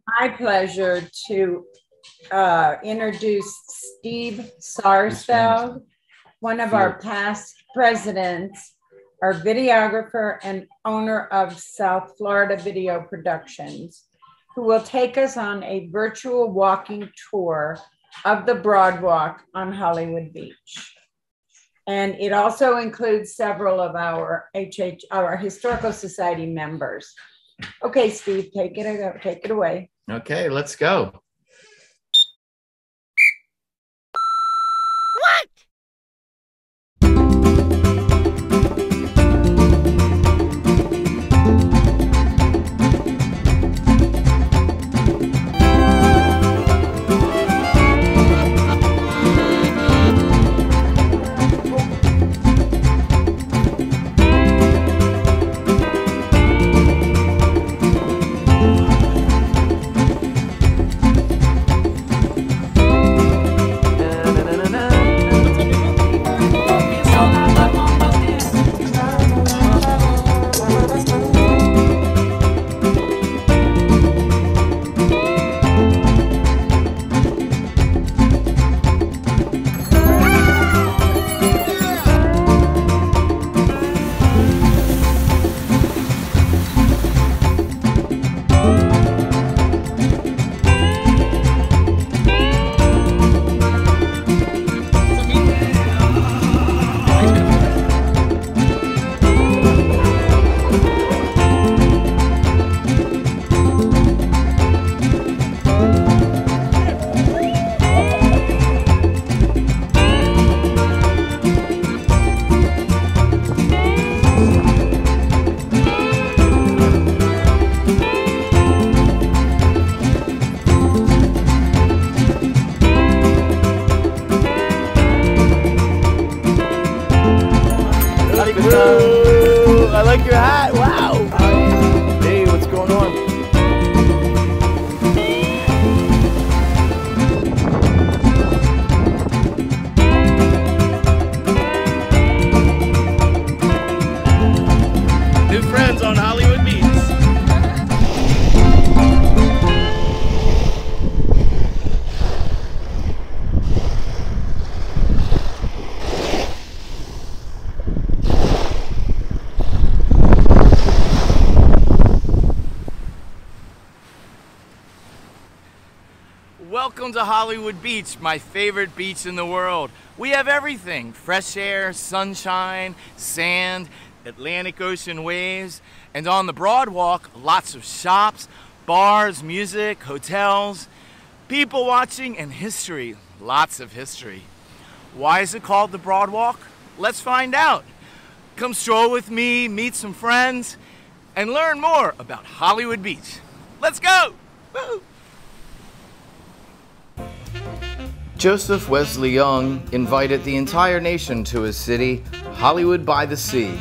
My pleasure to introduce Steve Sarsfield, one of our past presidents, our videographer and owner of South Florida Video Productions, who will take us on a virtual walking tour of the Broadwalk on Hollywood Beach. And it also includes several of our Historical Society members. Okay, Steve, take it away. Okay, let's go. Whoa, I like your hat. Wow. Hey, what's going on? New friends on Hollywood Beach. Welcome to Hollywood Beach, my favorite beach in the world. We have everything: fresh air, sunshine, sand, Atlantic Ocean waves, and on the Broadwalk, lots of shops, bars, music, hotels, people watching, and history, lots of history. Why is it called the Broadwalk? Let's find out. Come stroll with me, meet some friends, and learn more about Hollywood Beach. Let's go! Woo! Joseph Wesley Young invited the entire nation to his city, Hollywood by the Sea.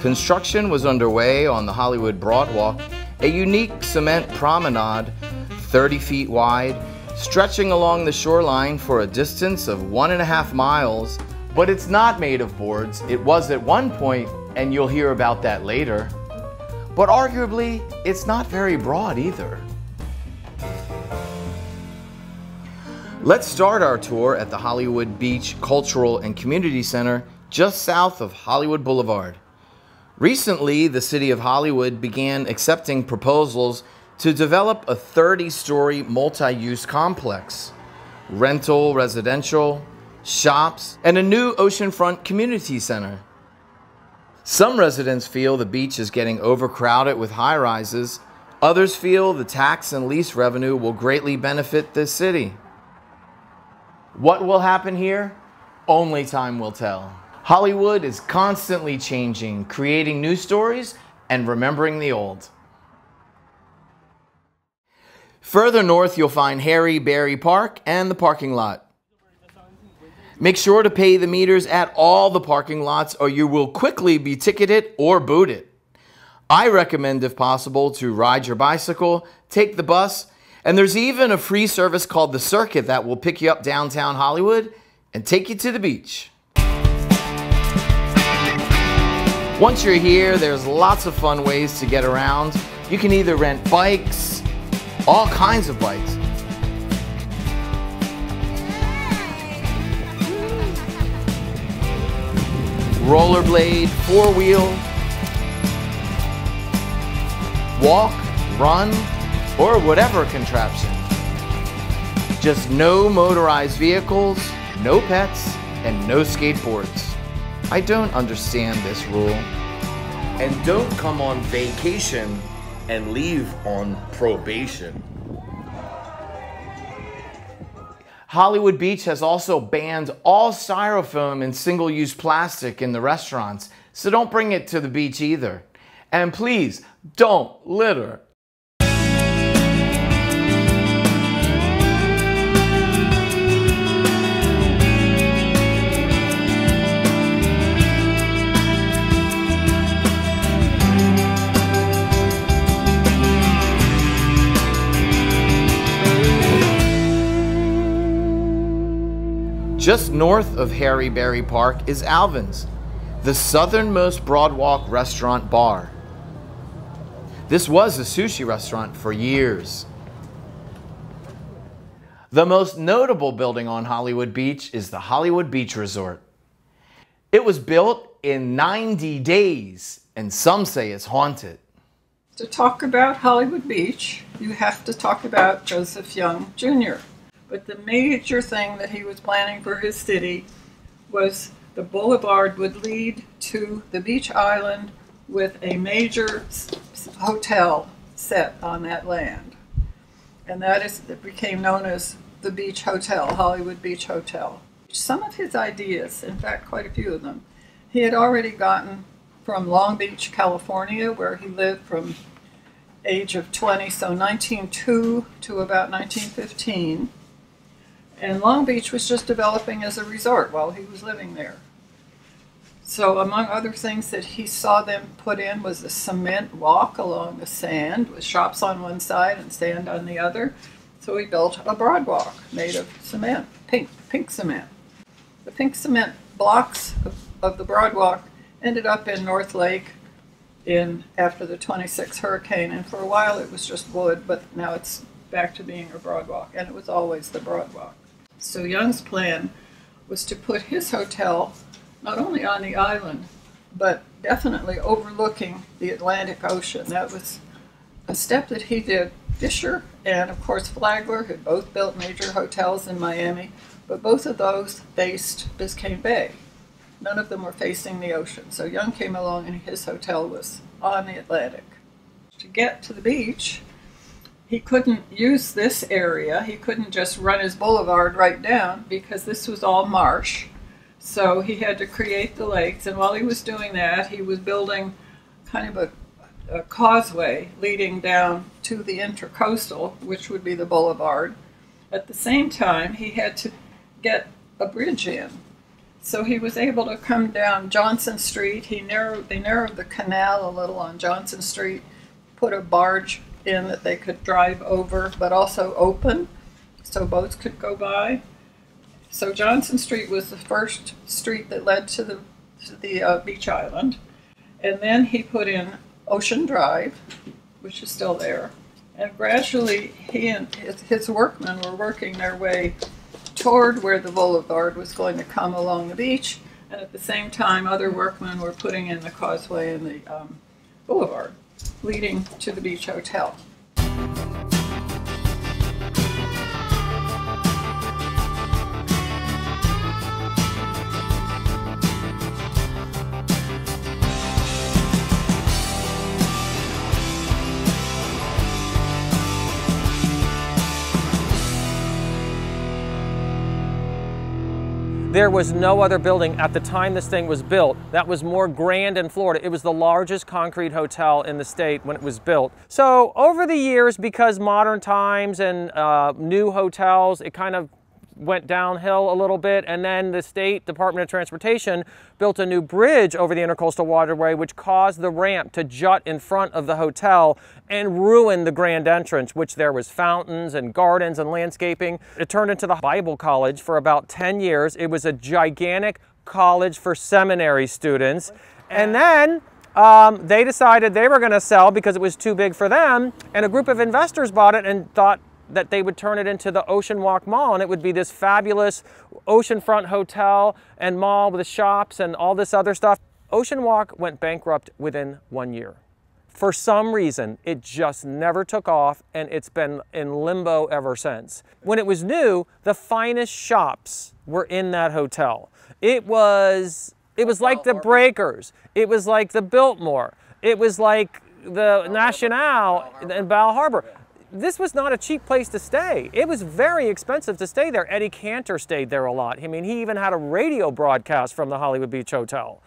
Construction was underway on the Hollywood Broadwalk, a unique cement promenade 30 feet wide, stretching along the shoreline for a distance of 1.5 miles. But it's not made of boards. It was at one point, and you'll hear about that later. But arguably, it's not very broad either. Let's start our tour at the Hollywood Beach Cultural and Community Center just south of Hollywood Boulevard. Recently, the city of Hollywood began accepting proposals to develop a 30-story multi-use complex, rental, residential, shops, and a new oceanfront community center. Some residents feel the beach is getting overcrowded with high-rises. Others feel the tax and lease revenue will greatly benefit this city. What will happen here? Only time will tell. Hollywood is constantly changing, creating new stories and remembering the old. Further north, you'll find Harry Berry Park and the parking lot. Make sure to pay the meters at all the parking lots or you will quickly be ticketed or booted. I recommend, if possible, to ride your bicycle, take the bus, and there's even a free service called the Circuit that will pick you up downtown Hollywood and take you to the beach. Once you're here, there's lots of fun ways to get around. You can either rent bikes, all kinds of bikes. Rollerblade, four-wheel, walk, run, or whatever contraption. Just no motorized vehicles, no pets, and no skateboards. I don't understand this rule. And don't come on vacation and leave on probation. Hollywood Beach has also banned all styrofoam and single-use plastic in the restaurants, so don't bring it to the beach either. And please, don't litter. Just north of Harry Berry Park is Alvin's, the southernmost Broadwalk restaurant bar. This was a sushi restaurant for years. The most notable building on Hollywood Beach is the Hollywood Beach Resort. It was built in 90 days, and some say it's haunted. To talk about Hollywood Beach, you have to talk about Joseph Young, Jr. But the major thing that he was planning for his city was the boulevard would lead to the beach island with a major hotel set on that land. And it became known as the Beach Hotel, Hollywood Beach Hotel. Some of his ideas, in fact quite a few of them, he had already gotten from Long Beach, California, where he lived from age of 20, so 1902 to about 1915. And Long Beach was just developing as a resort while he was living there. So among other things that he saw them put in was a cement walk along the sand with shops on one side and sand on the other. So he built a broadwalk made of cement, pink cement. The pink cement blocks of the broadwalk ended up in North Lake after the 26 hurricane, and for a while it was just wood, but now it's back to being a broadwalk, and it was always the broadwalk. So Young's plan was to put his hotel not only on the island, but definitely overlooking the Atlantic Ocean. That was a step that he did. Fisher and, of course, Flagler had both built major hotels in Miami, but both of those faced Biscayne Bay. None of them were facing the ocean. So Young came along and his hotel was on the Atlantic. To get to the beach, he couldn't use this area. He couldn't just run his boulevard right down because this was all marsh. So he had to create the lakes, and while he was doing that, he was building kind of a causeway leading down to the Intercoastal, which would be the boulevard. At the same time, he had to get a bridge in. So he was able to come down Johnson Street. They narrowed the canal a little on Johnson Street, put a barge in that they could drive over, but also open, so boats could go by. So Johnson Street was the first street that led to the beach island. And then he put in Ocean Drive, which is still there. And gradually he and his workmen were working their way toward where the boulevard was going to come along the beach. And at the same time, other workmen were putting in the causeway and the boulevard leading to the Beach Hotel. There was no other building at the time this thing was built that was more grand in Florida. It was the largest concrete hotel in the state when it was built. So over the years, because modern times and new hotels, it kind of went downhill a little bit, and then the State Department of Transportation built a new bridge over the Intercoastal Waterway, which caused the ramp to jut in front of the hotel and ruin the grand entrance, which there was fountains and gardens and landscaping. It turned into the Bible College for about 10 years. It was a gigantic college for seminary students. And then They decided they were going to sell because it was too big for them, and a group of investors bought it and thought that they would turn it into the Ocean Walk Mall, and it would be this fabulous oceanfront hotel and mall with shops and all this other stuff. Ocean Walk went bankrupt within 1 year. For some reason, it just never took off, and it's been in limbo ever since. When it was new, the finest shops were in that hotel. It was like the Breakers. It was like the Biltmore. It was like the National in Bal Harbor. This was not a cheap place to stay. It was very expensive to stay there. Eddie Cantor stayed there a lot. I mean, he even had a radio broadcast from the Hollywood Beach Hotel.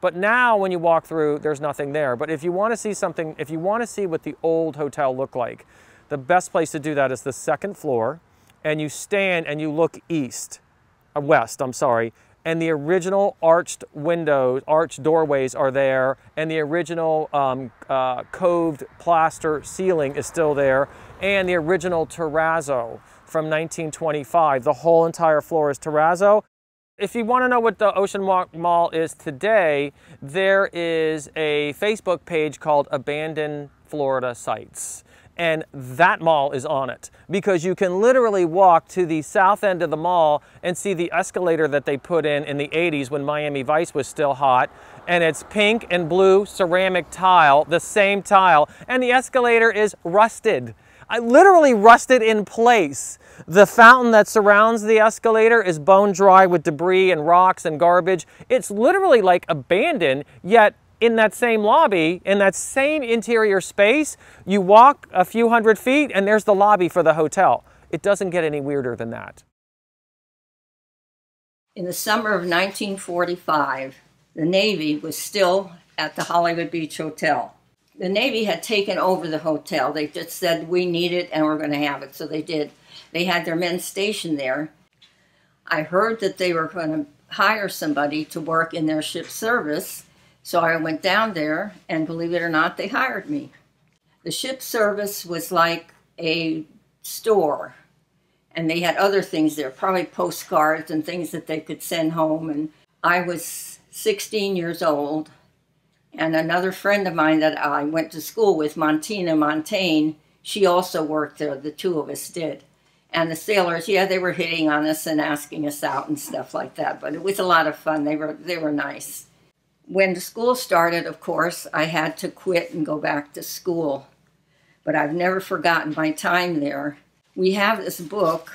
But now when you walk through, there's nothing there. But if you want to see something, if you want to see what the old hotel looked like, the best place to do that is the second floor, and you stand and you look west, and the original arched windows, arched doorways are there, and the original coved plaster ceiling is still there, and the original terrazzo from 1925. The whole entire floor is terrazzo. If you want to know what the Ocean Walk Mall is today, there is a Facebook page called Abandoned Florida Sites. And that mall is on it, because you can literally walk to the south end of the mall and see the escalator that they put in the 80s when Miami Vice was still hot. And it's pink and blue ceramic tile, the same tile, and the escalator is rusted. Literally rusted in place. The fountain that surrounds the escalator is bone dry with debris and rocks and garbage. It's literally like abandoned, yet in that same lobby, in that same interior space, you walk a few hundred feet and there's the lobby for the hotel. It doesn't get any weirder than that. In the summer of 1945, the Navy was still at the Hollywood Beach Hotel. The Navy had taken over the hotel. They just said, we need it and we're going to have it. So they did. They had their men stationed there. I heard that they were going to hire somebody to work in their ship service. So I went down there, and believe it or not, they hired me. The ship service was like a store, and they had other things there, probably postcards and things that they could send home. And I was 16 years old, and another friend of mine that I went to school with, Montina Montaigne, she also worked there. The two of us did. And the sailors, yeah, they were hitting on us and asking us out and stuff like that, but it was a lot of fun. They were nice. When the school started, of course, I had to quit and go back to school. But I've never forgotten my time there. We have this book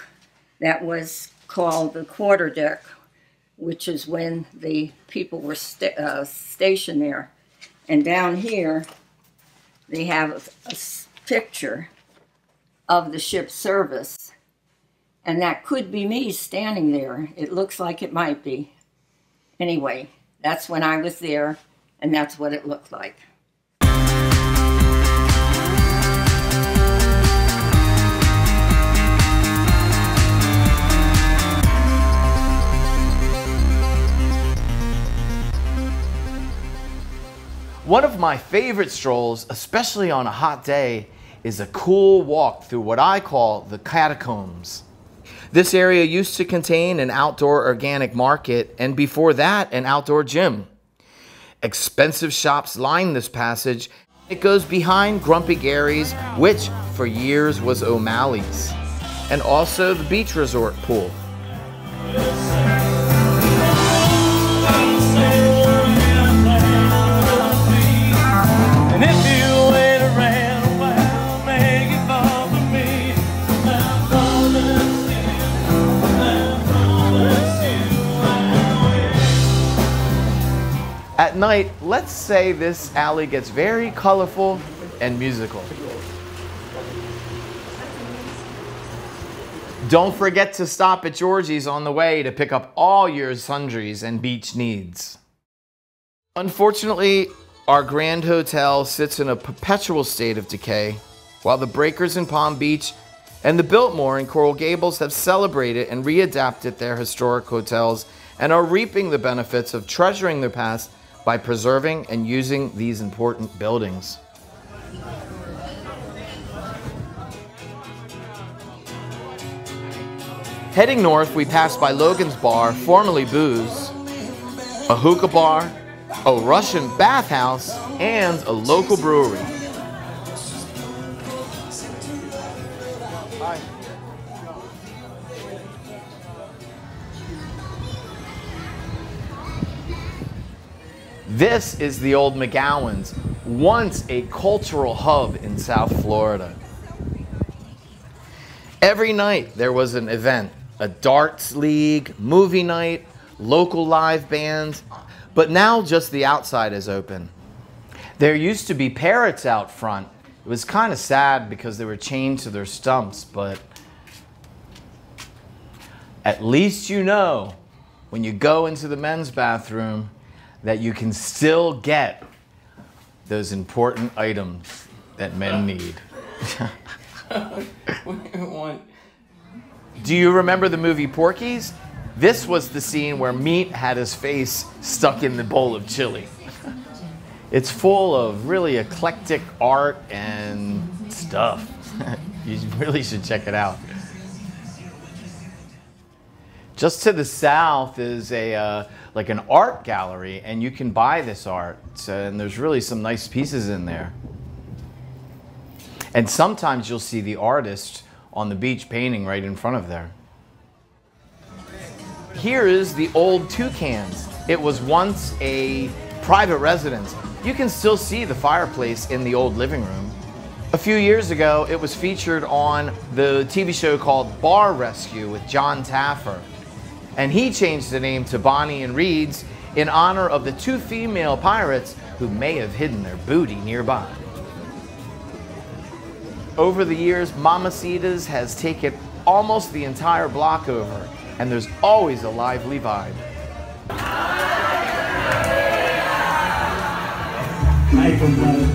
that was called The Quarterdeck, which is when the people were stationed there. And down here, they have a picture of the ship's service. And that could be me standing there. It looks like it might be. Anyway, that's when I was there, and that's what it looked like. One of my favorite strolls, especially on a hot day, is a cool walk through what I call the catacombs. This area used to contain an outdoor organic market, and before that, an outdoor gym. Expensive shops line this passage. It goes behind Grumpy Gary's, which for years was O'Malley's, and also the beach resort pool. At night, let's say this alley gets very colorful and musical. Don't forget to stop at Georgie's on the way to pick up all your sundries and beach needs. Unfortunately, our Grand Hotel sits in a perpetual state of decay, while the Breakers in Palm Beach and the Biltmore in Coral Gables have celebrated and readapted their historic hotels and are reaping the benefits of treasuring their past by preserving and using these important buildings. Heading north, we pass by Logan's Bar, formerly Booze, a hookah bar, a Russian bathhouse, and a local brewery. This is the old McGowan's, once a cultural hub in South Florida. Every night there was an event, a darts league, movie night, local live bands, but now just the outside is open. There used to be parrots out front. It was kind of sad because they were chained to their stumps, but at least you know when you go into the men's bathroom that you can still get those important items that men need. Do you remember the movie Porky's? This was the scene where Meat had his face stuck in the bowl of chili. It's full of really eclectic art and stuff. You really should check it out. Just to the south is like an art gallery, and you can buy this art. And there's really some nice pieces in there. And sometimes you'll see the artist on the beach painting right in front of there. Here is the old Toucans. It was once a private residence. You can still see the fireplace in the old living room. A few years ago, it was featured on the TV show called Bar Rescue with John Taffer. And he changed the name to Bonnie and Reed's in honor of the two female pirates who may have hidden their booty nearby. Over the years, Mamacita's has taken almost the entire block over, and there's always a lively vibe. Ay, compadre.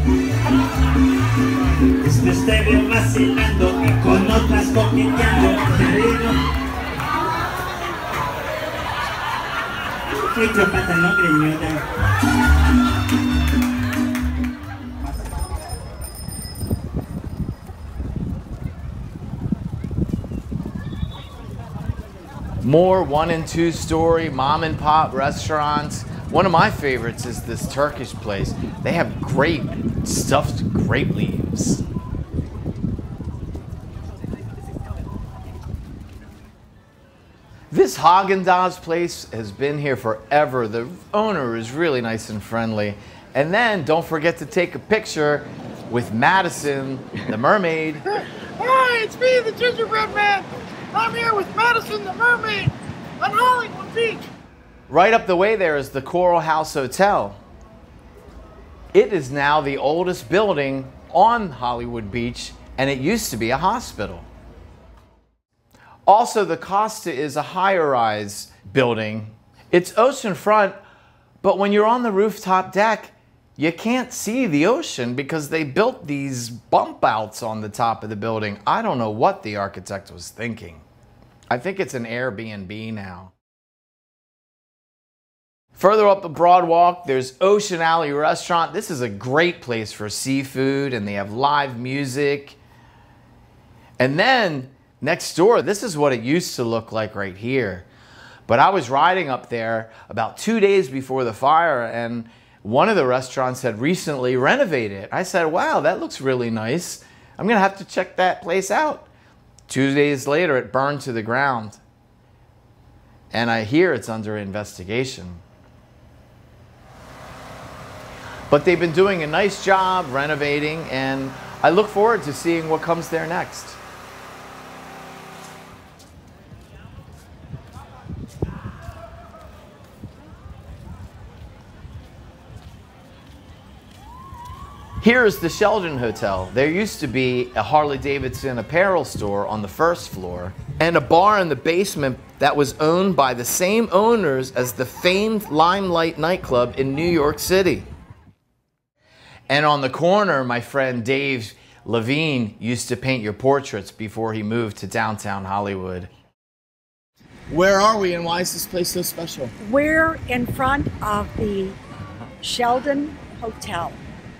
Te veo vacilando y con otras coqueteando. Te digo. Qué chopata, no, greñuda. More 1- and 2-story mom and pop restaurants. One of my favorites is this Turkish place. They have great stuffed grape leaves. This Haagen-Dazs place has been here forever. The owner is really nice and friendly. And then don't forget to take a picture with Madison, the mermaid. Hi, it's me, the gingerbread man. I'm here with Madison, the mermaid, on Hollywood Beach. Right up the way there is the Coral House Hotel. It is now the oldest building on Hollywood Beach, and it used to be a hospital. Also, the Costa is a high-rise building. It's oceanfront, but when you're on the rooftop deck, you can't see the ocean because they built these bump outs on the top of the building. I don't know what the architect was thinking. I think it's an Airbnb now. Further up the Broad Walk, there's Ocean Alley Restaurant. This is a great place for seafood, and they have live music. And then next door, this is what it used to look like right here. But I was riding up there about 2 days before the fire, and one of the restaurants had recently renovated. I said, wow, that looks really nice. I'm gonna have to check that place out. 2 days later, it burned to the ground. And I hear it's under investigation. But they've been doing a nice job renovating, and I look forward to seeing what comes there next. Here is the Sheldon Hotel. There used to be a Harley-Davidson apparel store on the first floor and a bar in the basement that was owned by the same owners as the famed Limelight nightclub in New York City. And on the corner, my friend Dave Levine used to paint your portraits before he moved to downtown Hollywood. Where are we, and why is this place so special? We're in front of the Sheldon Hotel.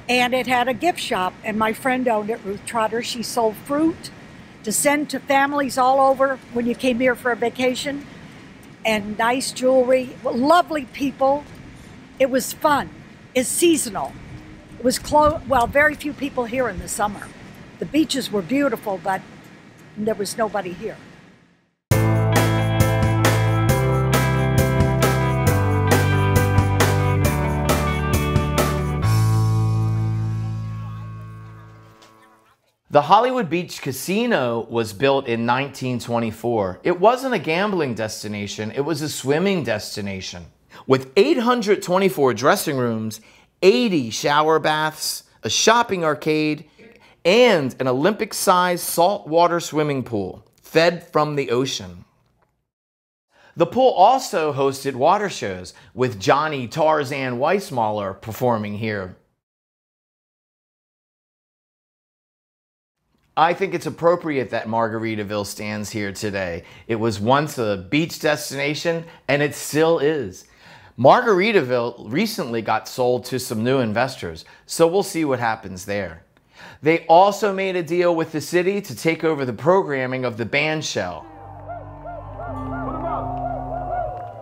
And it had a gift shop, and my friend owned it, Ruth Trotter. She sold fruit to send to families all over when you came here for a vacation, and nice jewelry, lovely people. It was fun. It's seasonal. It was well, very few people here in the summer. The beaches were beautiful, but there was nobody here. The Hollywood Beach Casino was built in 1924. It wasn't a gambling destination, it was a swimming destination. With 824 dressing rooms, 80 shower baths, a shopping arcade, and an Olympic-sized saltwater swimming pool, fed from the ocean. The pool also hosted water shows, with Johnny Tarzan Weissmuller performing here. I think it's appropriate that Margaritaville stands here today. It was once a beach destination, and it still is. Margaritaville recently got sold to some new investors, so we'll see what happens there. They also made a deal with the city to take over the programming of the band shell.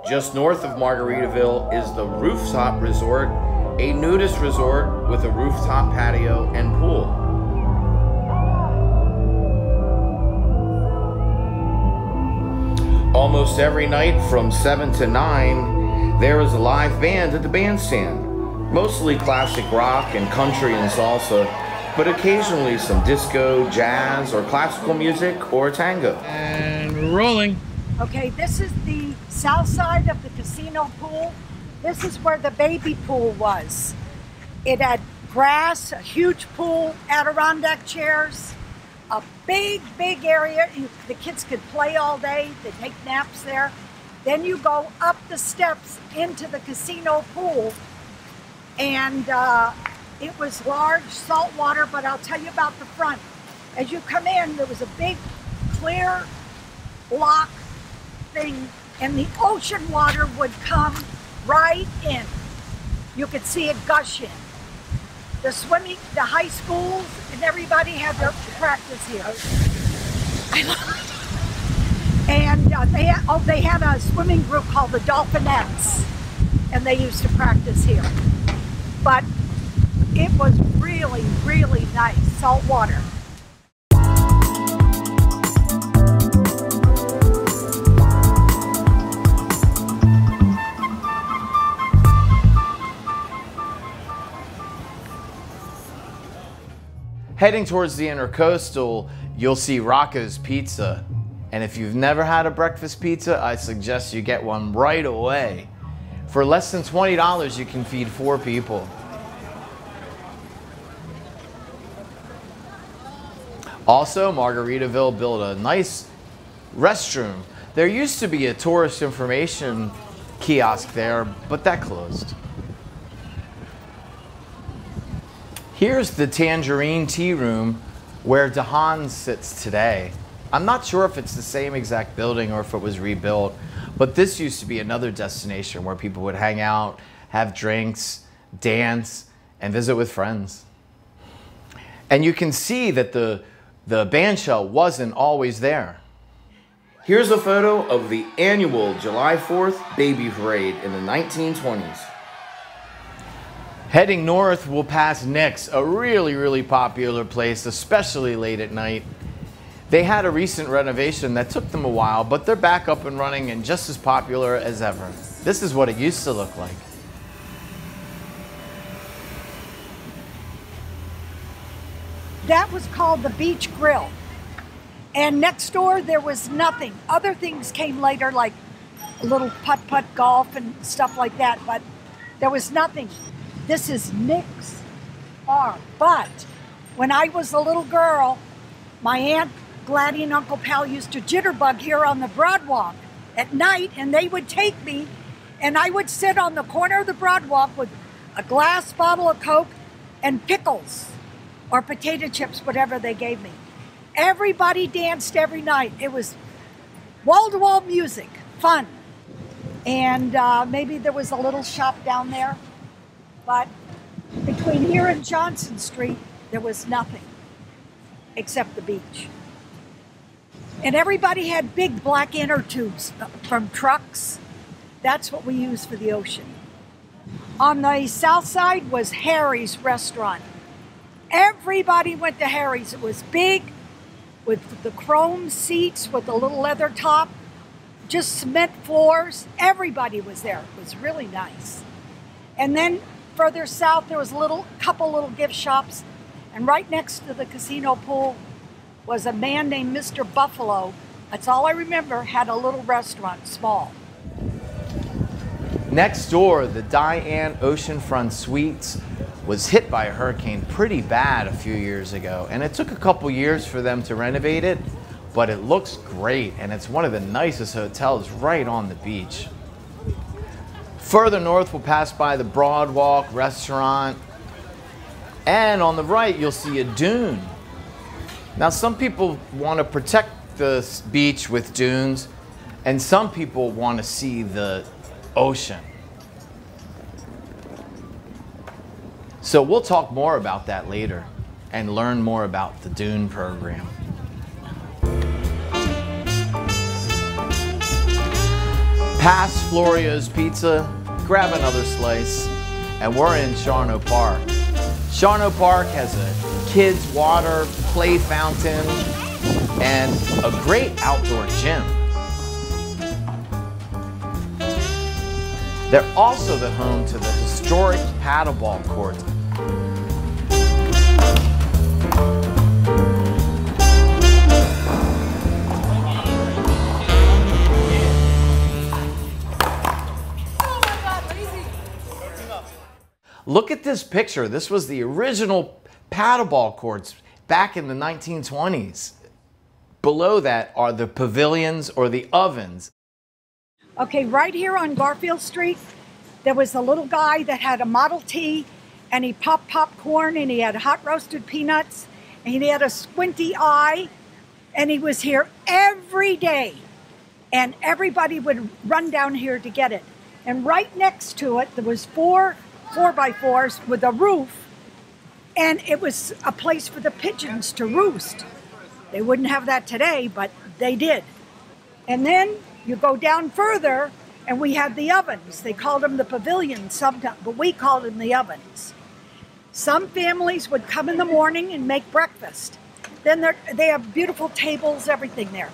Just north of Margaritaville is the Rooftop Resort, a nudist resort with a rooftop patio and pool. Almost every night from 7 to 9, there is a live band at the bandstand. Mostly classic rock and country and salsa, but occasionally some disco, jazz, or classical music, or tango. And we're rolling. Okay, this is the south side of the casino pool. This is where the baby pool was. It had grass, a huge pool, Adirondack chairs, a big, big area. The kids could play all day. They take naps there. Then you go up the steps into the casino pool, and it was large salt water, but I'll tell you about the front. As you come in, there was a big clear lock thing, and the ocean water would come right in. You could see it gush in. The swimming, the high schools, and everybody had their practice here. And they had a swimming group called the Dolphinettes, and they used to practice here. But it was really, really nice, salt water. Heading towards the Intercoastal, you'll see Rocco's Pizza. And if you've never had a breakfast pizza, I suggest you get one right away. For less than $20, you can feed 4 people. Also, Margaritaville built a nice restroom. There used to be a tourist information kiosk there, but that closed. Here's the Tangerine Tea Room where DeHaan sits today. I'm not sure if it's the same exact building or if it was rebuilt, but this used to be another destination where people would hang out, have drinks, dance, and visit with friends. And you can see that the bandshell wasn't always there. Here's a photo of the annual July 4th Baby Parade in the 1920s. Heading north, we'll pass Nick's, a really, really popular place, especially late at night. They had a recent renovation that took them a while, but they're back up and running and just as popular as ever. This is what it used to look like. That was called the Beach Grill. And next door, there was nothing. Other things came later, like a little putt-putt golf and stuff like that, but there was nothing. This is Nick's farm. But when I was a little girl, my Aunt Gladys and Uncle Pal used to jitterbug here on the Broadwalk at night, and they would take me, and I would sit on the corner of the Broadwalk with a glass bottle of Coke and pickles or potato chips, whatever they gave me. Everybody danced every night. It was wall-to-wall music, fun. And maybe there was a little shop down there. But between here and Johnson Street, there was nothing except the beach. And everybody had big black inner tubes from trucks. That's what we use for the ocean. On the south side was Harry's restaurant. Everybody went to Harry's. It was big, with the chrome seats, with the little leather top, just cement floors. Everybody was there. It was really nice. And then further south, there was a couple little gift shops. And right next to the casino pool was a man named Mr. Buffalo. That's all I remember, had a little restaurant, small. Next door, the Diane Oceanfront Suites was hit by a hurricane pretty bad a few years ago, and it took a couple years for them to renovate it, but it looks great, and it's one of the nicest hotels right on the beach. Further north, we'll pass by the Broadwalk restaurant, and on the right, you'll see a dune. Now, some people want to protect the beach with dunes, and some people want to see the ocean. So we'll talk more about that later and learn more about the Dune program. Past Florio's Pizza, grab another slice, and we're in Charno Park. Charno Park has a kids' water play fountain and a great outdoor gym. They're also the home to the historic paddleball courts. Look at this picture. This was the original paddleball courts back in the 1920s. Below that are the pavilions or the ovens. Okay, right here on Garfield Street, there was a little guy that had a Model T, and he popped popcorn, and he had hot roasted peanuts, and he had a squinty eye, and he was here every day, and everybody would run down here to get it. And right next to it, there was four 4x4s with a roof, and it was a place for the pigeons to roost. They wouldn't have that today, but they did. And then you go down further, and we had the ovens. They called them the pavilions sometimes, but we called them the ovens. Some families would come in the morning and make breakfast. Then they have beautiful tables, everything there.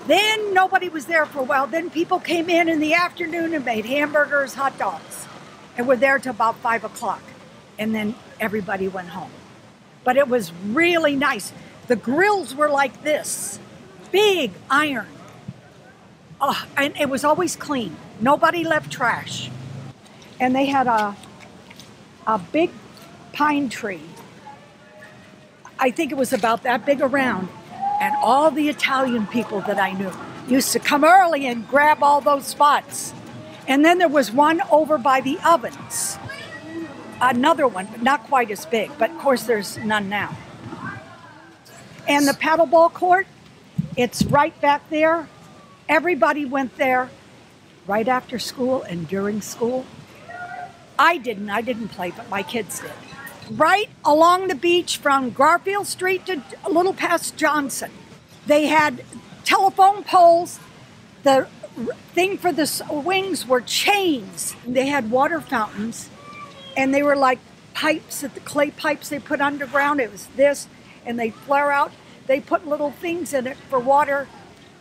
Then nobody was there for a while. Then people came in the afternoon and made hamburgers, hot dogs, and were there till about 5 o'clock. And then everybody went home. But it was really nice. The grills were like this, big iron. Oh, and it was always clean. Nobody left trash. And they had a big pine tree. I think it was about that big around. And all the Italian people that I knew used to come early and grab all those spots. And then there was one over by the ovens. Another one, but not quite as big. But of course there's none now. And the paddleball court, it's right back there. Everybody went there right after school and during school. I didn't play, but my kids did. Right along the beach from Garfield Street to a little past Johnson, they had telephone poles. The thing for the wings were chains. They had water fountains, and they were like pipes, the clay pipes they put underground. It was this, and they flare out. They put little things in it for water,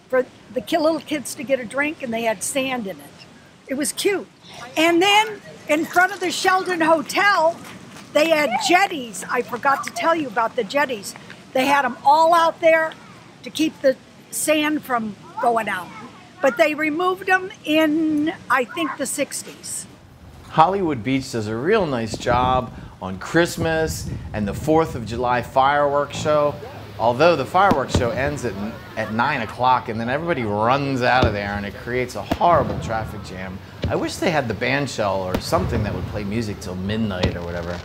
for the little kids to get a drink, and they had sand in it. It was cute. And then in front of the Sheldon Hotel, they had jetties. I forgot to tell you about the jetties. They had them all out there to keep the sand from going out. But they removed them in, I think, the 60s. Hollywood Beach does a real nice job on Christmas and the 4th of July fireworks show. Although the fireworks show ends at 9 o'clock, and then everybody runs out of there and it creates a horrible traffic jam. I wish they had the band shell or something that would play music till midnight or whatever.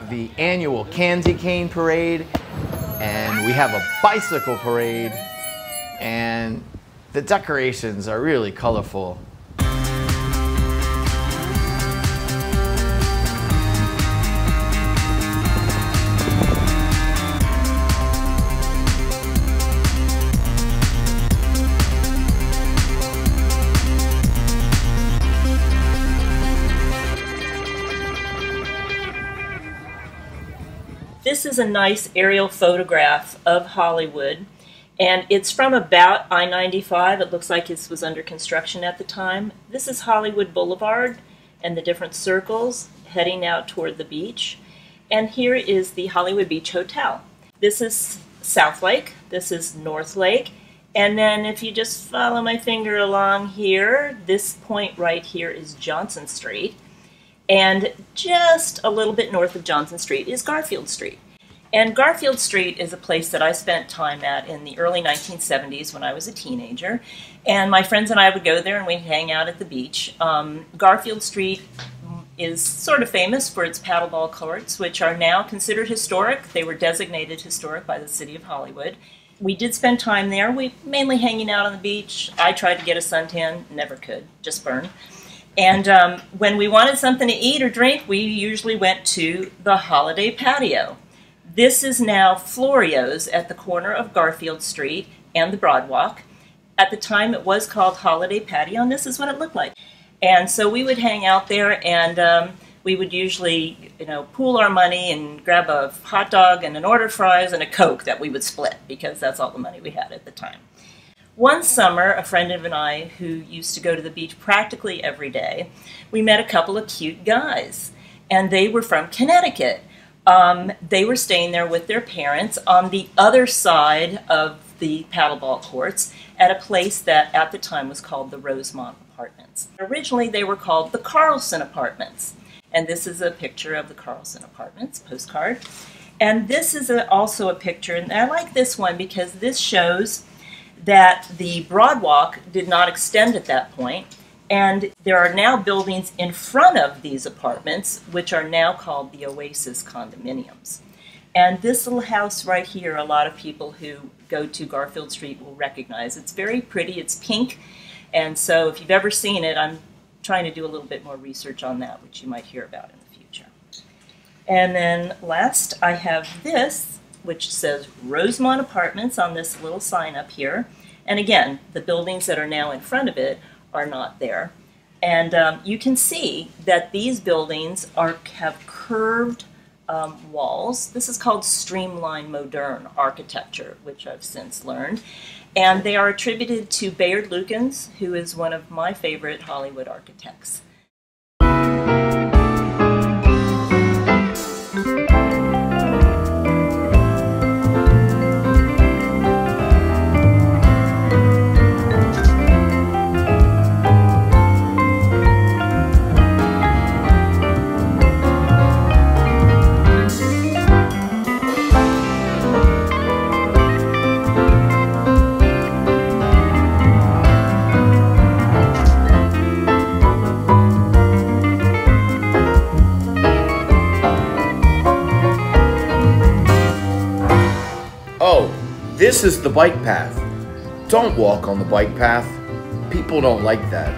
The annual Candy Cane Parade, and we have a bicycle parade, and the decorations are really colorful. this is a nice aerial photograph of Hollywood, and it's from about I-95. It looks like this was under construction at the time. This is Hollywood Boulevard and the different circles heading out toward the beach. And here is the Hollywood Beach Hotel. This is South Lake, this is North Lake, and then if you just follow my finger along here, this point right here is Johnson Street, and just a little bit north of Johnson Street is Garfield Street. And Garfield Street is a place that I spent time at in the early 1970s when I was a teenager, and my friends and I would go there and we'd hang out at the beach. Garfield Street is sort of famous for its paddleball courts, which are now considered historic. They were designated historic by the city of Hollywood. We did spend time there. We mainly hanging out on the beach. I tried to get a suntan, never could, just burned. And when we wanted something to eat or drink, we usually went to the Holiday Patio. This is now Florio's at the corner of Garfield Street and the Broadwalk. At the time it was called Holiday Patio, and this is what it looked like. And so we would hang out there, and we would usually, pool our money and grab a hot dog and an order of fries and a Coke that we would split, because that's all the money we had at the time. One summer, a friend and I, who used to go to the beach practically every day, we met a couple of cute guys, and they were from Connecticut. They were staying there with their parents on the other side of the paddleball courts at a place that at the time was called the Rosemont Apartments. Originally they were called the Carlson Apartments, and this is a picture of the Carlson Apartments postcard. And this is also a picture, and I like this one because this shows that the Broadwalk did not extend at that point, and there are now buildings in front of these apartments which are now called the Oasis condominiums. And this little house right here, a lot of people who go to Garfield Street will recognize. It's very pretty, it's pink, and so if you've ever seen it, I'm trying to do a little bit more research on that, which you might hear about in the future. And then last, I have this, which says Rosemont Apartments on this little sign up here. And again, the buildings that are now in front of it are not there. And you can see that these buildings have curved walls. This is called streamlined modern architecture, which I've since learned. And they are attributed to Bayard Lukens, who is one of my favorite Hollywood architects. This is the bike path. Don't walk on the bike path. People don't like that.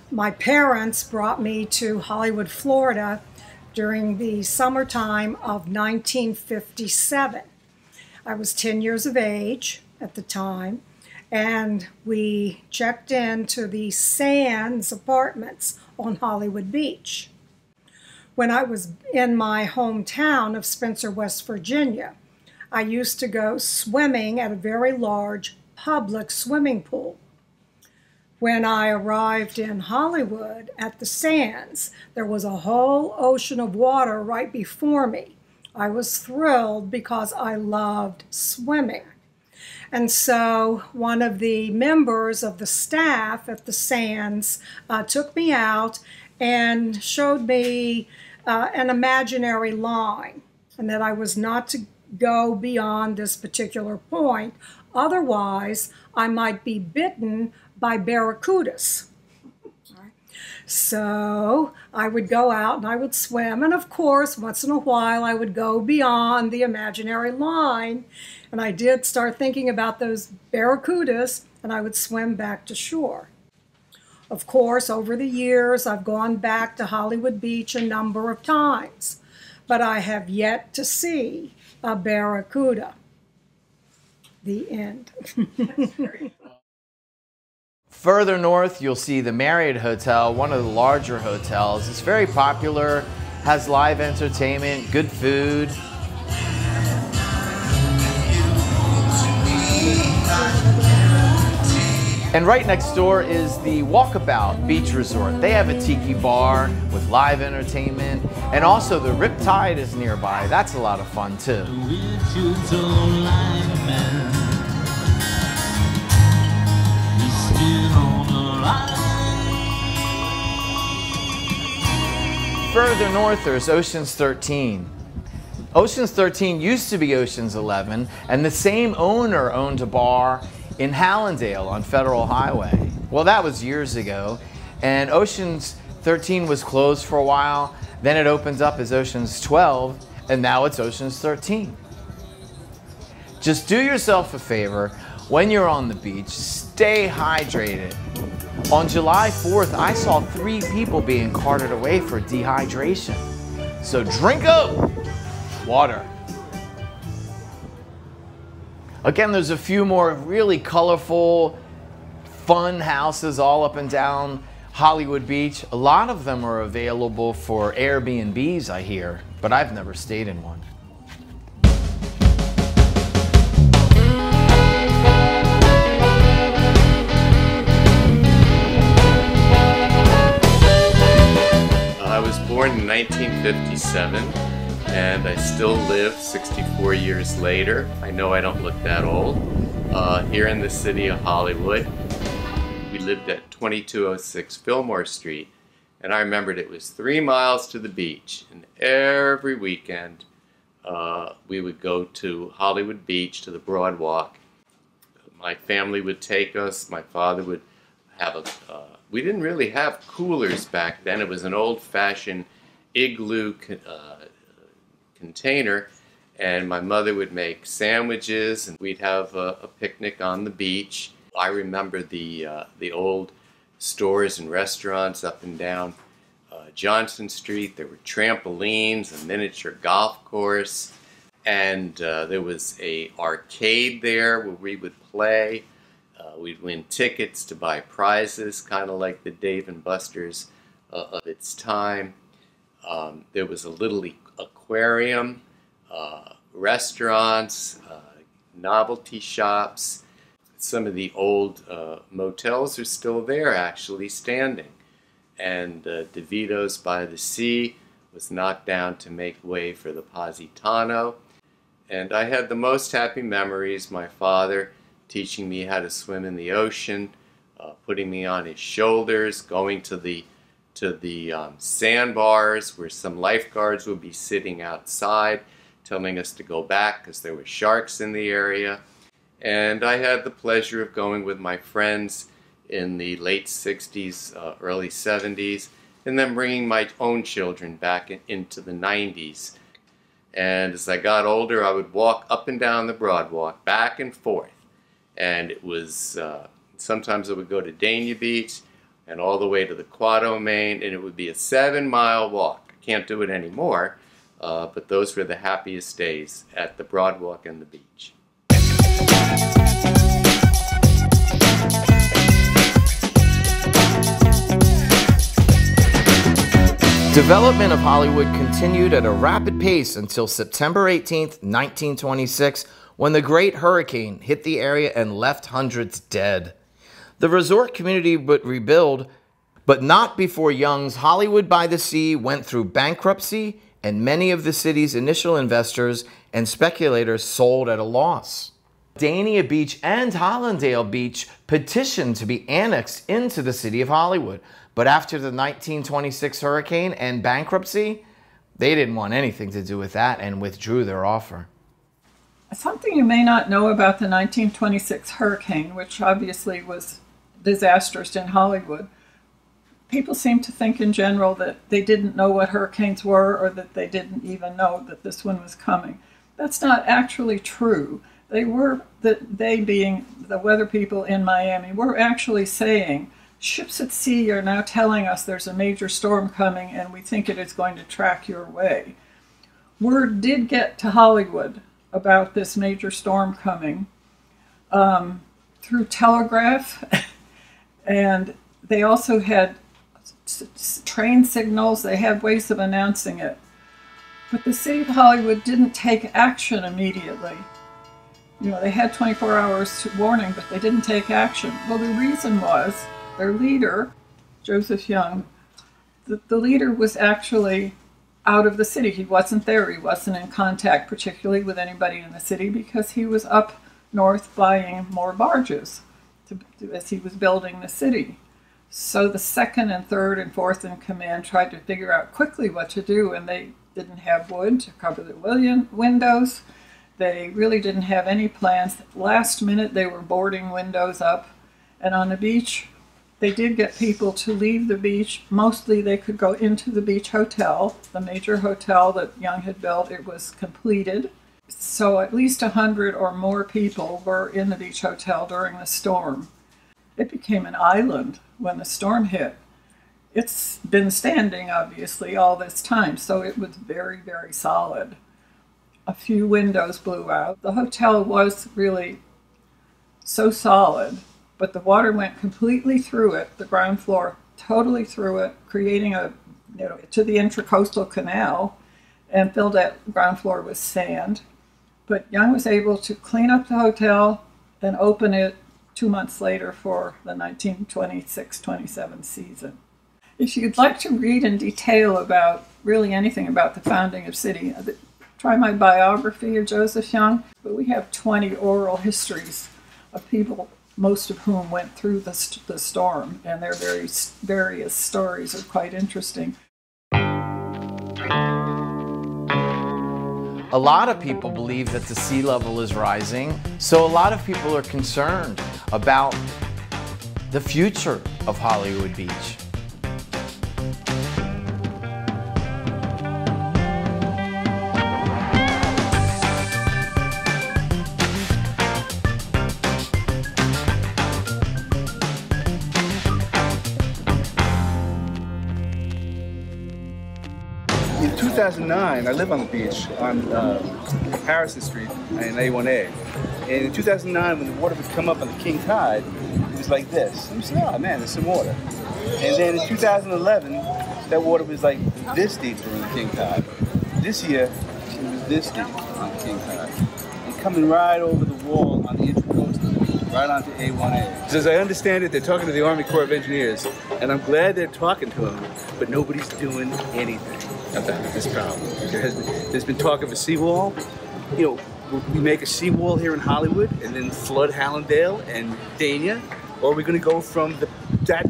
My parents brought me to Hollywood, Florida during the summertime of 1957. I was 10 years of age at the time, and we checked into the Sands Apartments on Hollywood Beach. When I was in my hometown of Spencer, West Virginia, I used to go swimming at a very large public swimming pool. When I arrived in Hollywood at the Sands, there was a whole ocean of water right before me. I was thrilled because I loved swimming. And so one of the members of the staff at the Sands took me out and showed me an imaginary line, and that I was not to go beyond this particular point. Otherwise, I might be bitten by barracudas. So I would go out and I would swim, and of course, once in a while, I would go beyond the imaginary line, and I did start thinking about those barracudas, and I would swim back to shore. Of course, over the years, I've gone back to Hollywood Beach a number of times, but I have yet to see a barracuda. The end. Further north, you'll see the Marriott Hotel, one of the larger hotels. It's very popular, has live entertainment, good food. And right next door is the Walkabout Beach Resort. They have a tiki bar with live entertainment, and also the Riptide is nearby. That's a lot of fun too. Further north, there's Ocean's 13. Ocean's 13 used to be Ocean's 11, and the same owner owned a bar in Hallandale on Federal Highway. Well, that was years ago, and Ocean's 13 was closed for a while. Then it opened up as Ocean's 12, and now it's Ocean's 13. Just do yourself a favor, when you're on the beach, stay hydrated. On July 4th, I saw 3 people being carted away for dehydration. So drink up water. Again, there's a few more really colorful, fun houses all up and down Hollywood Beach. A lot of them are available for Airbnbs, I hear, but I've never stayed in one. I was born in 1957. And I still live 64 years later. I know I don't look that old. Here in the city of Hollywood. We lived at 2206 Fillmore Street, and I remembered it was 3 miles to the beach. And every weekend we would go to Hollywood Beach, to the Broad Walk. My family would take us. My father would have we didn't really have coolers back then. It was an old-fashioned igloo container, and my mother would make sandwiches, and we'd have a picnic on the beach. I remember the old stores and restaurants up and down Johnson Street. There were trampolines, a miniature golf course, and there was a arcade there where we would play. We'd win tickets to buy prizes, kind of like the Dave and Buster's of its time. There was a little aquarium, restaurants, novelty shops. Some of the old motels are still there, actually standing. And DeVito's by the Sea was knocked down to make way for the Positano. And I had the most happy memories. My father teaching me how to swim in the ocean, putting me on his shoulders, going to the sandbars where some lifeguards would be sitting outside telling us to go back because there were sharks in the area. And I had the pleasure of going with my friends in the late 60s, early 70s, and then bringing my own children back into the 90s. And as I got older, I would walk up and down the Broad Walk, back and forth. And it was, sometimes I would go to Dania Beach, and all the way to the Quad Domain, and it would be a 7-mile walk. I can't do it anymore, but those were the happiest days at the Broad Walk and the beach. Development of Hollywood continued at a rapid pace until September 18th, 1926, when the Great Hurricane hit the area and left hundreds dead. The resort community would rebuild, but not before Young's Hollywood by the Sea went through bankruptcy, and many of the city's initial investors and speculators sold at a loss. Dania Beach and Hallandale Beach petitioned to be annexed into the city of Hollywood, but after the 1926 hurricane and bankruptcy, they didn't want anything to do with that and withdrew their offer. Something you may not know about the 1926 hurricane, which obviously was disastrous in Hollywood. People seem to think in general that they didn't know what hurricanes were, or that they didn't even know that this one was coming. That's not actually true. They being the weather people in Miami, were actually saying, ships at sea are now telling us there's a major storm coming and we think it is going to track your way. Word did get to Hollywood about this major storm coming, through telegraph, and they also had train signals. They had ways of announcing it. But the city of Hollywood didn't take action immediately. You know, they had 24 hours warning, but they didn't take action. Well, the reason was their leader, Joseph Young, the leader was actually out of the city. He wasn't there. He wasn't in contact particularly with anybody in the city because he was up north buying more barges as he was building the city. So the second and third and fourth in command tried to figure out quickly what to do, and they didn't have wood to cover the windows. They really didn't have any plans. Last minute they were boarding windows up, and on the beach they did get people to leave the beach. Mostly they could go into the beach hotel, the major hotel that Young had built. It was completed. So at least 100 or more people were in the beach hotel during the storm. It became an island when the storm hit. It's been standing, obviously, all this time, so it was very, very solid. A few windows blew out. The hotel was really so solid, but the water went completely through it, the ground floor, totally through it, creating to the Intracoastal Canal, and filled that ground floor with sand. But Young was able to clean up the hotel and open it 2 months later for the 1926-27 season. If you'd like to read in detail about really anything about the founding of city, try my biography of Joseph Young. But we have 20 oral histories of people, most of whom went through the storm, and their various stories are quite interesting. A lot of people believe that the sea level is rising, so a lot of people are concerned about the future of Hollywood Beach. In 2009, I live on the beach on Harrison Street and A1A. And in 2009, when the water would come up on the king tide, it was like this. And you say, oh man, there's some water. And then in 2011, that water was like this deep during the king tide. This year, it was this deep on the king tide. And coming right over the wall on the Intracoastal, right onto A1A. As I understand it, they're talking to the Army Corps of Engineers, and I'm glad they're talking to them, but nobody's doing anything about this problem. There's been talk of a seawall. You know, we make a seawall here in Hollywood and then flood Hallandale and Dania, or are we going to go from that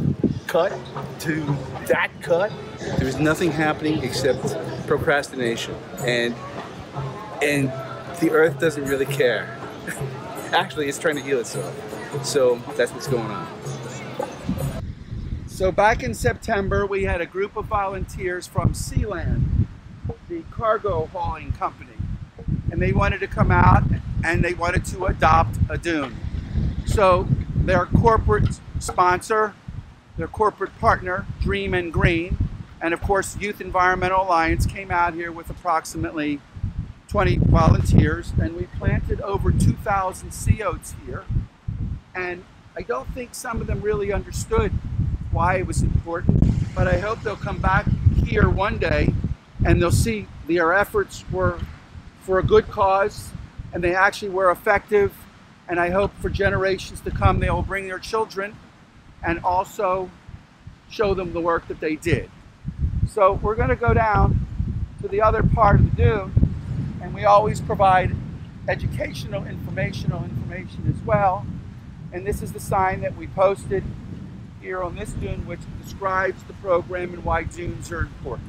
cut to that cut? There's nothing happening except procrastination, and the Earth doesn't really care. Actually, it's trying to heal itself. So that's what's going on. So back in September, we had a group of volunteers from Sealand, the cargo hauling company, and they wanted to come out and they wanted to adopt a dune. So their corporate sponsor, their corporate partner, Dream and Green, and of course Youth Environmental Alliance came out here with approximately 20 volunteers, and we planted over 2,000 sea oats here. And I don't think some of them really understood why it was important, but I hope they'll come back here one day and they'll see their efforts were for a good cause and they actually were effective. And I hope for generations to come they will bring their children and also show them the work that they did. So we're going to go down to the other part of the dune, and we always provide educational, informational information as well. And this is the sign that we posted here on this dune, which describes the program and why dunes are important.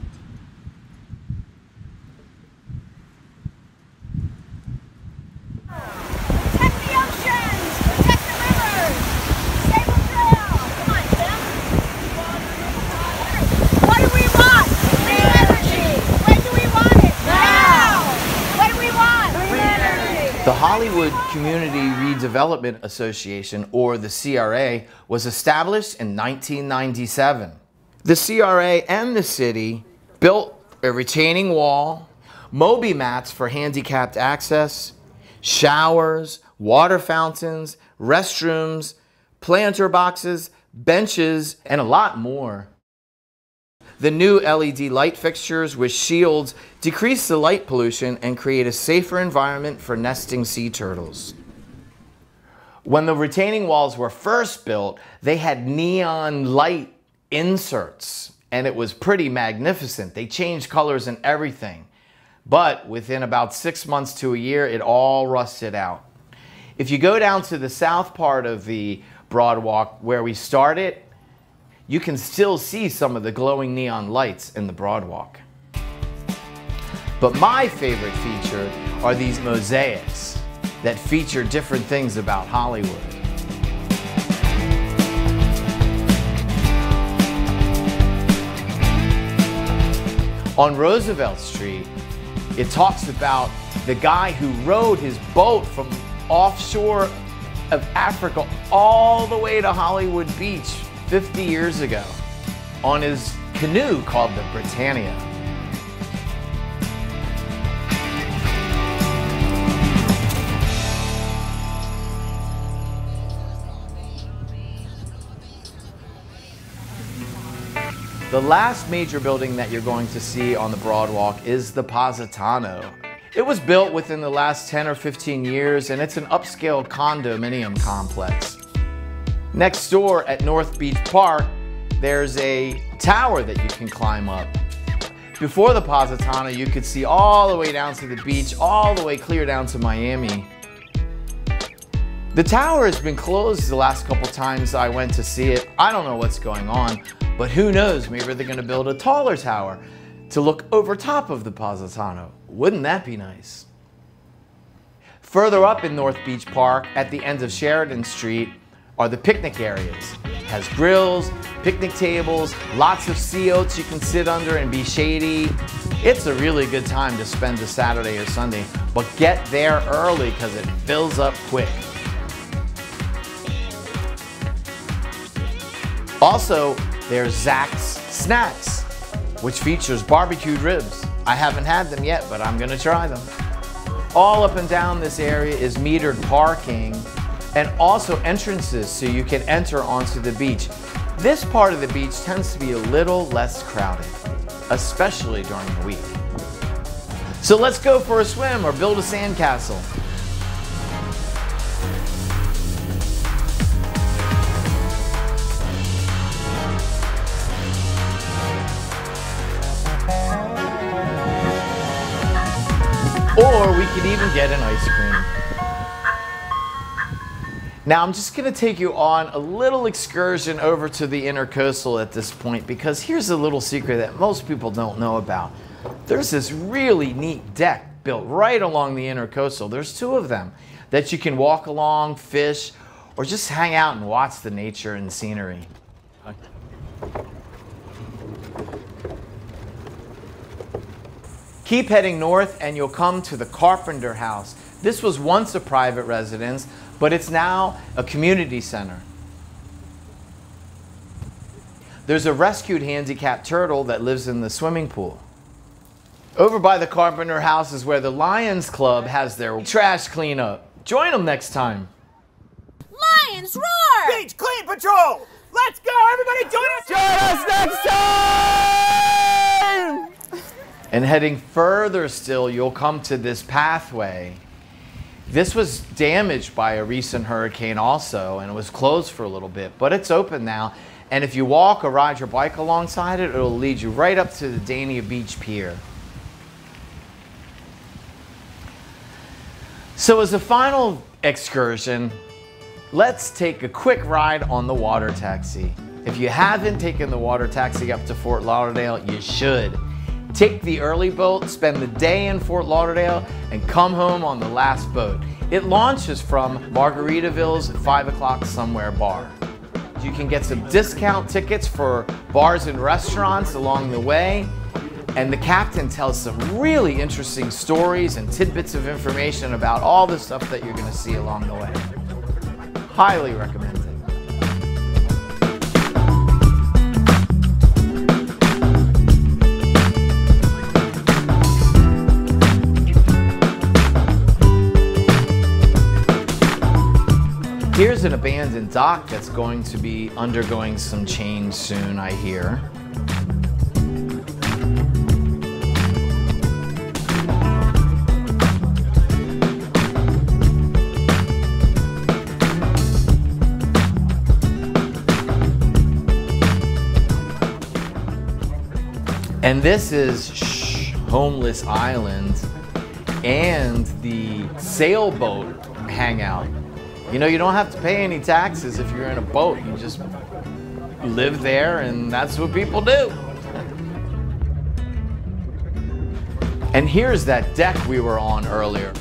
Protect the oceans! Protect the rivers! Save the trail! Come on, Tim! What do we want? Clean energy! When do we want it? Now! What do we want? Clean energy! The Hollywood Community Redevelopment Association, or the CRA, was established in 1997. The CRA and the city built a retaining wall, Moby mats for handicapped access, showers, water fountains, restrooms, planter boxes, benches, and a lot more. The new LED light fixtures with shields decrease the light pollution and create a safer environment for nesting sea turtles. When the retaining walls were first built, they had neon light inserts, and it was pretty magnificent. They changed colors and everything. But within about 6 months to a year, it all rusted out. If you go down to the south part of the Broadwalk where we started, you can still see some of the glowing neon lights in the Broadwalk. But my favorite feature are these mosaics that feature different things about Hollywood. On Roosevelt Street, it talks about the guy who rowed his boat from offshore of Africa all the way to Hollywood Beach 50 years ago on his canoe called the Britannia. The last major building that you're going to see on the Broadwalk is the Positano. It was built within the last 10 or 15 years, and it's an upscale condominium complex. Next door at North Beach Park, there's a tower that you can climb up. Before the Positano, you could see all the way down to the beach, all the way clear down to Miami. The tower has been closed the last couple times I went to see it. I don't know what's going on, but who knows, maybe they're gonna build a taller tower to look over top of the Positano. Wouldn't that be nice? Further up in North Beach Park, at the end of Sheridan Street, are the picnic areas. It has grills, picnic tables, lots of sea oats you can sit under and be shady. It's a really good time to spend a Saturday or Sunday, but get there early because it fills up quick. Also, there's Zach's Snacks, which features barbecued ribs. I haven't had them yet, but I'm gonna try them. All up and down this area is metered parking and also entrances so you can enter onto the beach. This part of the beach tends to be a little less crowded, especially during the week. So let's go for a swim or build a sandcastle. Or we could even get an ice cream. Now I'm just gonna take you on a little excursion over to the Intercoastal at this point, because here's a little secret that most people don't know about. There's this really neat deck built right along the Intercoastal. There's 2 of them that you can walk along, fish, or just hang out and watch the nature and scenery. Keep heading north and you'll come to the Carpenter House. This was once a private residence, but it's now a community center. There's a rescued handicapped turtle that lives in the swimming pool. Over by the Carpenter House is where the Lions Club has their trash cleanup. Join them next time. Lions roar! Beach Clean Patrol! Let's go, everybody join us! Join us next time! And heading further still, you'll come to this pathway. This was damaged by a recent hurricane also, and it was closed for a little bit, but it's open now. And if you walk or ride your bike alongside it, it'll lead you right up to the Dania Beach Pier. So as a final excursion, let's take a quick ride on the water taxi. If you haven't taken the water taxi up to Fort Lauderdale, you should. Take the early boat, spend the day in Fort Lauderdale, and come home on the last boat. It launches from Margaritaville's 5 o'clock somewhere bar. You can get some discount tickets for bars and restaurants along the way, and the captain tells some really interesting stories and tidbits of information about all the stuff that you're going to see along the way. Highly recommend it. here's an abandoned dock that's going to be undergoing some change soon, I hear. And this is Homeless Island and the sailboat hangout. You know, you don't have to pay any taxes if you're in a boat. You just live there, and that's what people do. And here's that deck we were on earlier.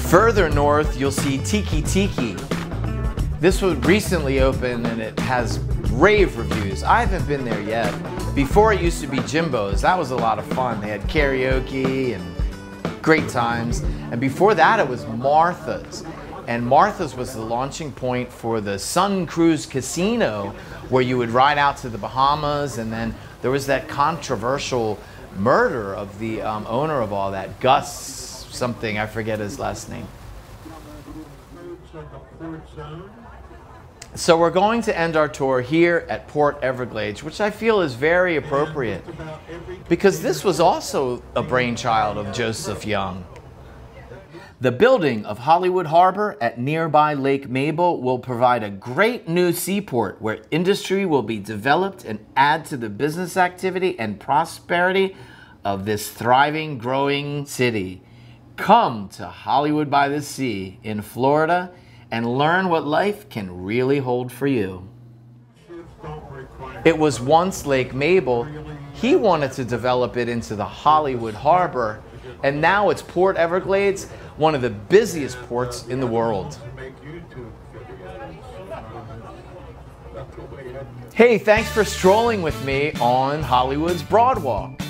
Further north, you'll see Tiki Tiki. This was recently opened and it has rave reviews. I haven't been there yet. Before it used to be Jimbo's. That was a lot of fun. They had karaoke and great times. And before that, it was Martha's. And Martha's was the launching point for the Sun Cruise Casino, where you would ride out to the Bahamas. And then there was that controversial murder of the owner of all that, Gus something, I forget his last name. So we're going to end our tour here at Port Everglades, which I feel is very appropriate because this was also a brainchild of Joseph Young. The building of Hollywood Harbor at nearby Lake Mabel will provide a great new seaport where industry will be developed and add to the business activity and prosperity of this thriving, growing city. Come to Hollywood by the Sea in Florida and learn what life can really hold for you. It was once Lake Mabel. He wanted to develop it into the Hollywood Harbor, and now it's Port Everglades, one of the busiest ports in the world. Hey, thanks for strolling with me on Hollywood's Broadwalk.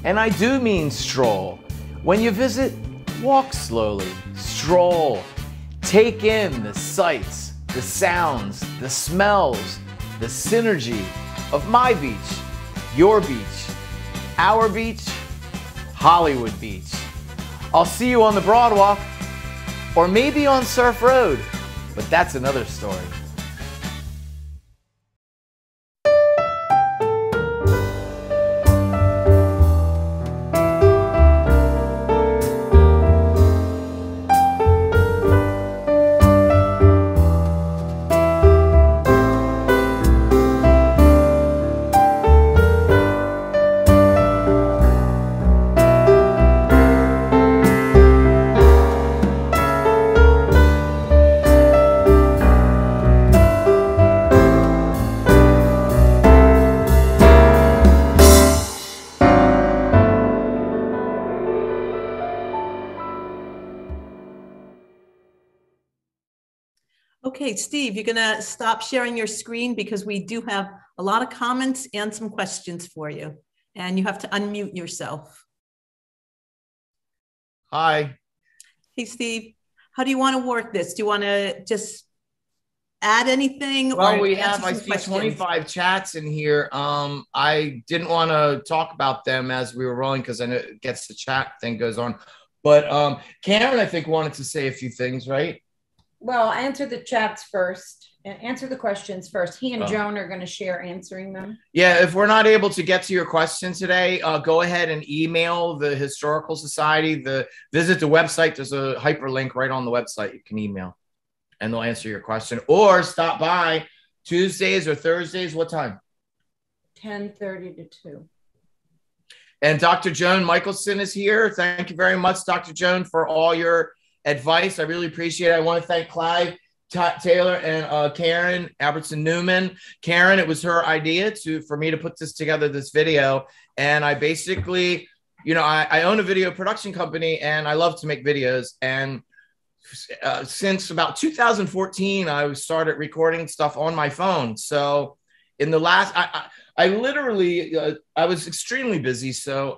And I do mean stroll. When you visit, walk slowly, stroll, take in the sights, the sounds, the smells, the synergy of my beach, your beach, our beach, Hollywood Beach. I'll see you on the Broadwalk, or maybe on Surf Road, but that's another story. Okay, Steve, you're gonna stop sharing your screen because we do have a lot of comments and some questions for you. And you have to unmute yourself. Hi. Hey, Steve, how do you want to work this? Do you want to just add anything? Well, or we answer have, I some see, questions? 25 chats in here. I didn't want to talk about them as we were rolling because I know it gets the chat thing goes on. But Karen, I think, wanted to say a few things, right? Well, answer the chats first and answer the questions first. He and Joan are going to share answering them. Yeah, if we're not able to get to your question today, go ahead and email the Historical Society. Visit the website. There's a hyperlink right on the website. You can email and they'll answer your question, or stop by Tuesdays or Thursdays. What time? 10:30 to 2. And Dr. Joan Michelson is here. Thank you very much, Dr. Joan, for all your advice. I really appreciate it. I want to thank Clive Taylor and Karen Albertson Newman. Karen, it was her idea for me to put this together, this video. And I basically, I own a video production company and I love to make videos. And since about 2014, I started recording stuff on my phone. So in the last, I literally, I was extremely busy. So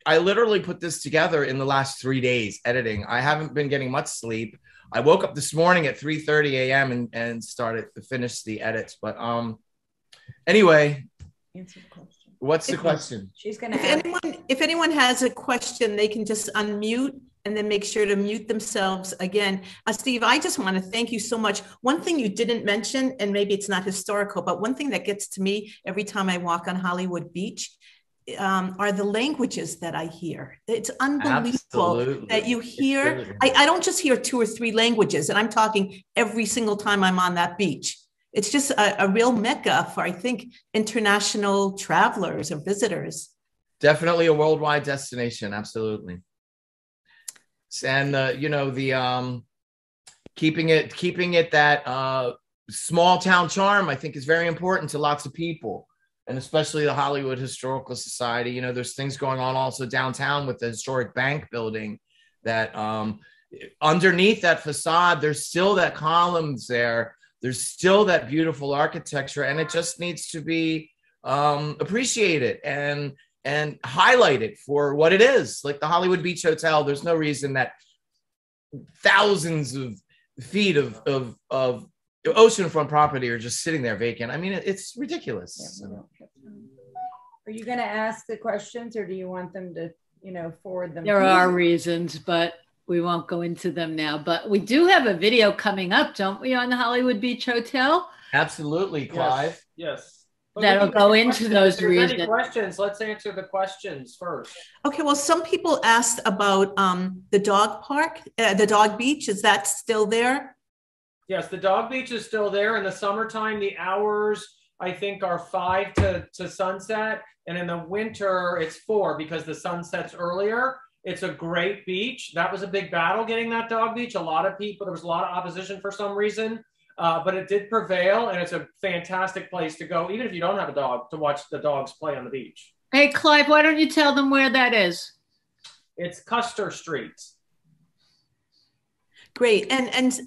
I literally put this together in the last 3 days editing. I haven't been getting much sleep. I woke up this morning at 3:30 a.m. and started to finish the edits. But anyway, answer the question. What's the question? She's going to if anyone has a question, they can just unmute and then make sure to mute themselves again. Steve, I just want to thank you so much. One thing you didn't mention, and maybe it's not historical, but one thing that gets to me every time I walk on Hollywood Beach are the languages that I hear. It's unbelievable that you hear. I don't just hear 2 or 3 languages, and I'm talking every single time I'm on that beach. It's just a real mecca for, I think, international travelers or visitors. Definitely a worldwide destination. Absolutely. And you know, the keeping it that small town charm, I think, is very important to lots of people, and especially the Hollywood Historical Society. You know, there's things going on also downtown with the historic bank building that underneath that facade, there's still that columns there. There's still that beautiful architecture, and it just needs to be appreciated and highlighted for what it is. Like the Hollywood Beach Hotel, there's no reason that thousands of feet of oceanfront property are just sitting there vacant. I mean, it's ridiculous. Are you going to ask the questions, or do you want them to, you know, forward them? There are reasons, but we won't go into them now. But we do have a video coming up, don't we, on the Hollywood Beach Hotel? Absolutely, Clive. Yes. That'll go into those reasons. Any questions? Let's answer the questions first. Okay, well, some people asked about the dog park, the dog beach. Is that still there? Yes, the dog beach is still there. In the summertime, the hours, I think, are 5 to sunset. And in the winter, it's 4 because the sun sets earlier. It's a great beach. That was a big battle getting that dog beach. A lot of people, there was a lot of opposition for some reason, but it did prevail, and it's a fantastic place to go, even if you don't have a dog, to watch the dogs play on the beach. Hey, Clive, why don't you tell them where that is? It's Custer Street. Great. And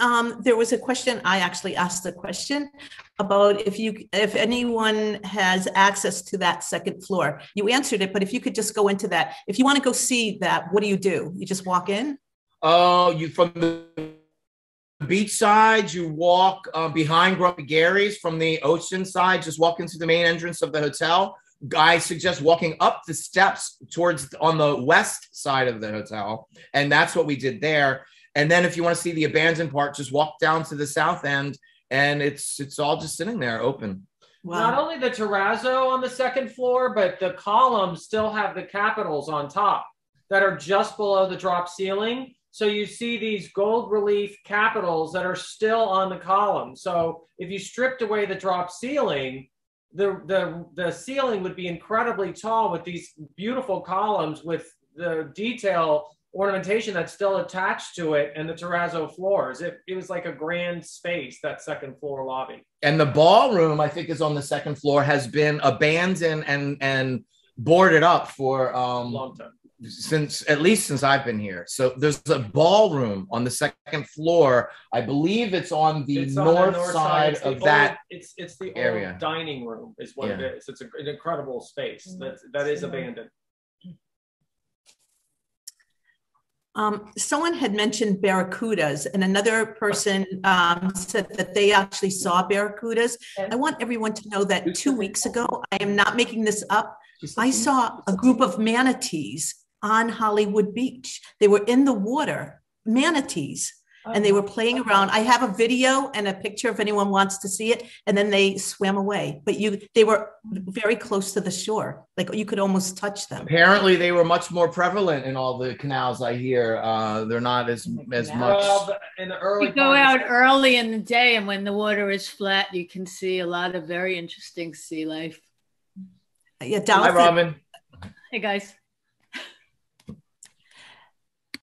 there was a question, I actually asked a question about if anyone has access to that second floor. You answered it, but if you could just go into that. If you want to go see that, what do? You just walk in? Oh, you from the beach side, you walk behind Grumpy Gary's. From the ocean side, just walk into the main entrance of the hotel. I suggest walking up the steps towards on the west side of the hotel. And that's what we did there. And then if you want to see the abandoned part, just walk down to the south end, and it's all just sitting there open. Wow. Not only the terrazzo on the second floor, but the columns still have the capitals on top that are just below the drop ceiling. So you see these gold relief capitals that are still on the column. So if you stripped away the drop ceiling, the ceiling would be incredibly tall with these beautiful columns with the detail ornamentation that's still attached to it, and the terrazzo floors. It was like a grand space, that second floor lobby. And the ballroom, I think, is on the second floor, has been abandoned and boarded up for long time, at least since I've been here. So there's a ballroom on the second floor. I believe it's on the north side of that. It's the area. Old dining room is what it is. It's an incredible space that is abandoned. Someone had mentioned barracudas, and another person said that they actually saw barracudas. I want everyone to know that 2 weeks ago, I am not making this up, I saw a group of manatees on Hollywood Beach. They were in the water, manatees, and they were playing around. I have a video and a picture if anyone wants to see it, and then they swam away. But they were very close to the shore. Like you could almost touch them. Apparently they were much more prevalent in all the canals, I hear. They're not as much. Well, in the early you go out early in the day, and when the water is flat, you can see a lot of very interesting sea life. Yeah, Hi, Robin. Hey, guys.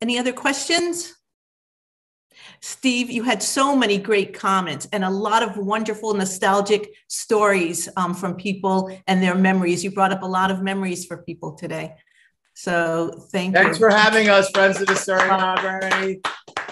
Any other questions? Steve, you had so many great comments and a lot of wonderful nostalgic stories from people and their memories. You brought up a lot of memories for people today. So thank you. Thanks for having us, Friends of the Stirling Library.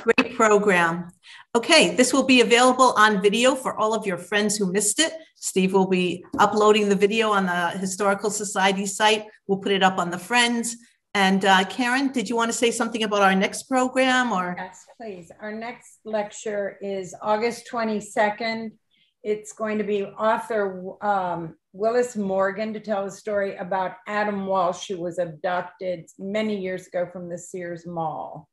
Great program. Okay, this will be available on video for all of your friends who missed it. Steve will be uploading the video on the Historical Society site. We'll put it up on the Friends. And Karen, did you want to say something about our next program? Or yes, please. Our next lecture is August 22nd. it's going to be author Willis Morgan to tell a story about Adam Walsh, who was abducted many years ago from the Sears Mall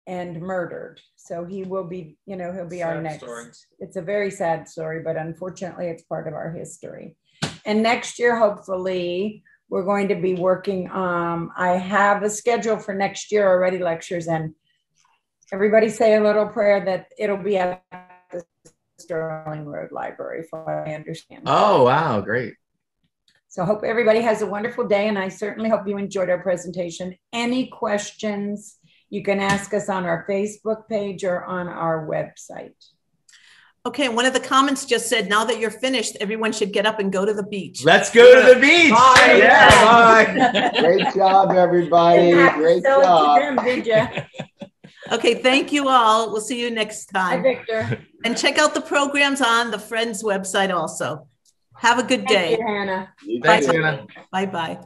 and murdered. So he will be, he'll be our next. Story. It's a very sad story, but unfortunately it's part of our history. And next year, hopefully, we're going to be working, I have a schedule for next year already, lectures, and everybody say a little prayer that it'll be at the Stirling Road Library, from what I understand. Oh, wow, great. So I hope everybody has a wonderful day, and I certainly hope you enjoyed our presentation. Any questions, you can ask us on our Facebook page or on our website. Okay, one of the comments just said, now that you're finished, everyone should get up and go to the beach. Let's go to the beach. Bye. Yeah, bye. Great job, everybody. Great job. Okay, thank you all. We'll see you next time. Hi, Victor. And check out the programs on the Friends website also. Have a good day. Thank you, Hannah. Thanks, Hannah. Bye-bye.